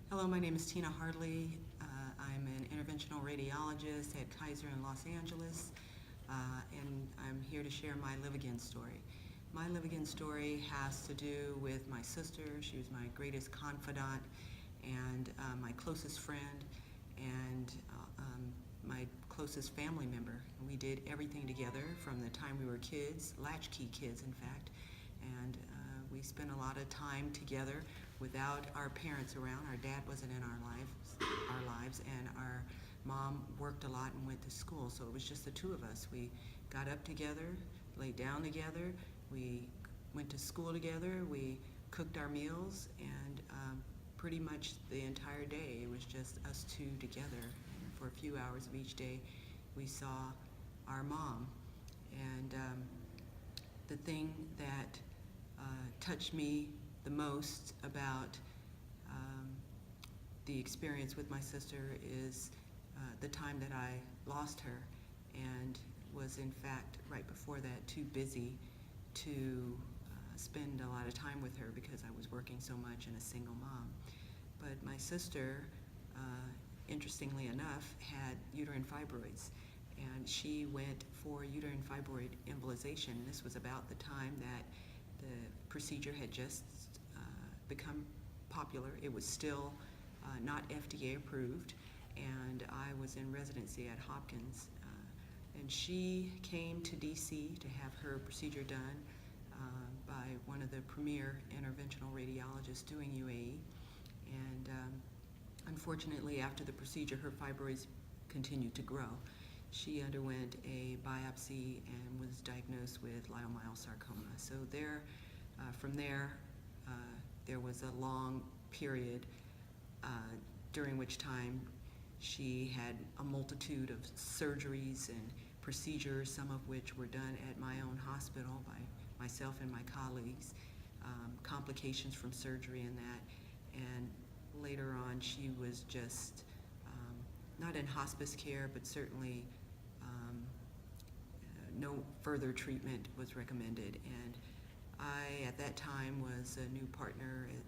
Hello, my name is Tina Hardley. I'm an interventional radiologist at Kaiser in Los Angeles, and I'm here to share my Live Again story. My Live Again story has to do with my sister. She was my greatest confidant and my closest friend and my closest family member. We did everything together from the time we were kids, latchkey kids in fact, and we spent a lot of time together without our parents around. Our dad wasn't in our lives, and our mom worked a lot and went to school, so it was just the two of us. We got up together, laid down together, we went to school together, we cooked our meals, and pretty much the entire day it was just us two together. And for a few hours of each day we saw our mom. And the thing that touched me the most about the experience with my sister is the time that I lost her, and was in fact right before that too busy to spend a lot of time with her because I was working so much and a single mom. But my sister, interestingly enough, had uterine fibroids, and she went for uterine fibroid embolization. This was about the time that the procedure had just become popular. It was still not FDA approved, and I was in residency at Hopkins. And she came to DC to have her procedure done by one of the premier interventional radiologists doing UAE. And unfortunately, after the procedure, her fibroids continued to grow. She underwent a biopsy and was diagnosed with leiomyosarcoma. So from there, there was a long period during which time she had a multitude of surgeries and procedures, some of which were done at my own hospital by myself and my colleagues, complications from surgery and that. And later on, she was just not in hospice care, but certainly no further treatment was recommended. And I, at that time, was a new partner at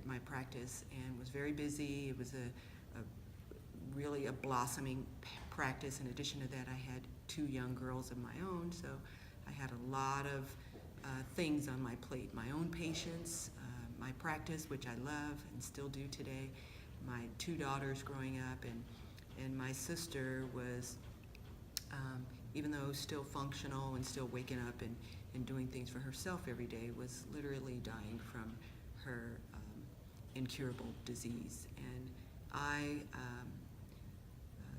my practice and was very busy. It was really a blossoming practice. In addition to that, I had two young girls of my own, so I had a lot of things on my plate. My own patients, my practice, which I love and still do today, my two daughters growing up, and my sister was, even though still functional and still waking up and doing things for herself every day, was literally dying from her incurable disease. And I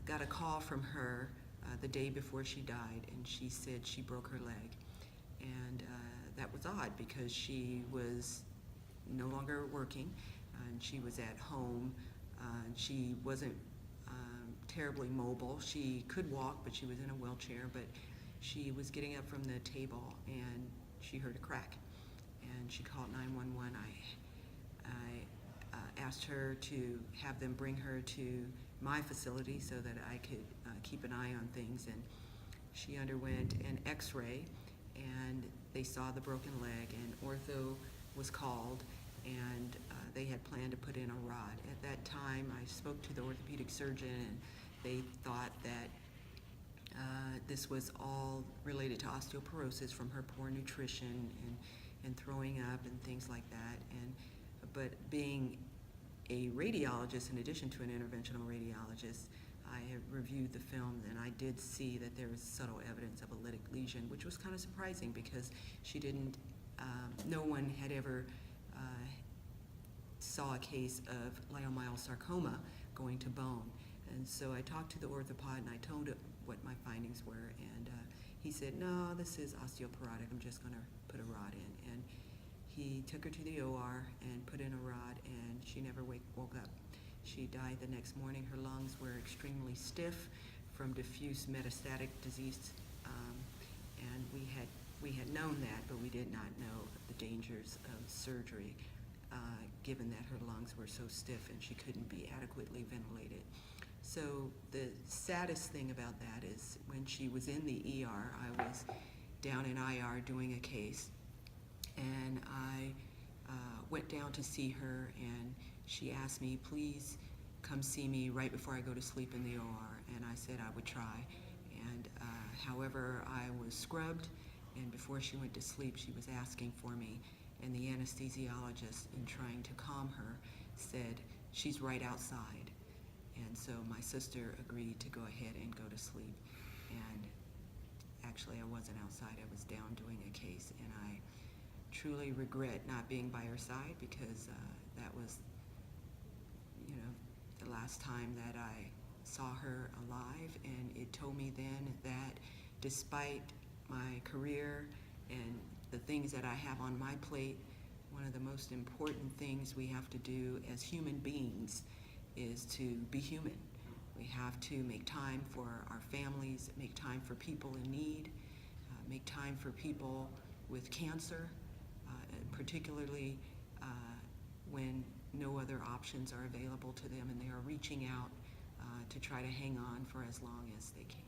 got a call from her the day before she died, and she said she broke her leg. And that was odd because she was no longer working, and she was at home. She wasn't terribly mobile. She could walk, but she was in a wheelchair, but she was getting up from the table and she heard a crack, and she called 911. I asked her to have them bring her to my facility so that I could keep an eye on things, and she underwent an x-ray, and they saw the broken leg, and ortho was called, and they had planned to put in a rod. At that time, I spoke to the orthopedic surgeon, and they thought that this was all related to osteoporosis from her poor nutrition and throwing up and things like that. But being a radiologist, in addition to an interventional radiologist, I had reviewed the film, and I did see that there was subtle evidence of a lytic lesion, which was kind of surprising because she didn't, no one had ever saw a case of leiomyosarcoma going to bone. And so I talked to the orthopod and I told him what my findings were, and he said, no, this is osteoporotic, I'm just gonna put a rod in. And he took her to the OR and put in a rod, and she never woke up. She died the next morning. Her lungs were extremely stiff from diffuse metastatic disease, and we had known that, but we did not know the dangers of surgery, given that her lungs were so stiff and she couldn't be adequately ventilated. So the saddest thing about that is when she was in the ER, I was down in IR doing a case, and I went down to see her, and she asked me, please come see me right before I go to sleep in the OR, and I said I would try. And however, I was scrubbed, and before she went to sleep, she was asking for me, and the anesthesiologist, in trying to calm her, said, she's right outside. And so my sister agreed to go ahead and go to sleep. And actually, I wasn't outside, I was down doing a case, and I truly regret not being by her side, because that was, the last time that I saw her alive, and it told me then that despite my career and the things that I have on my plate, one of the most important things we have to do as human beings is to be human. We have to make time for our families, make time for people in need, make time for people with cancer, particularly when no other options are available to them and they are reaching out to try to hang on for as long as they can.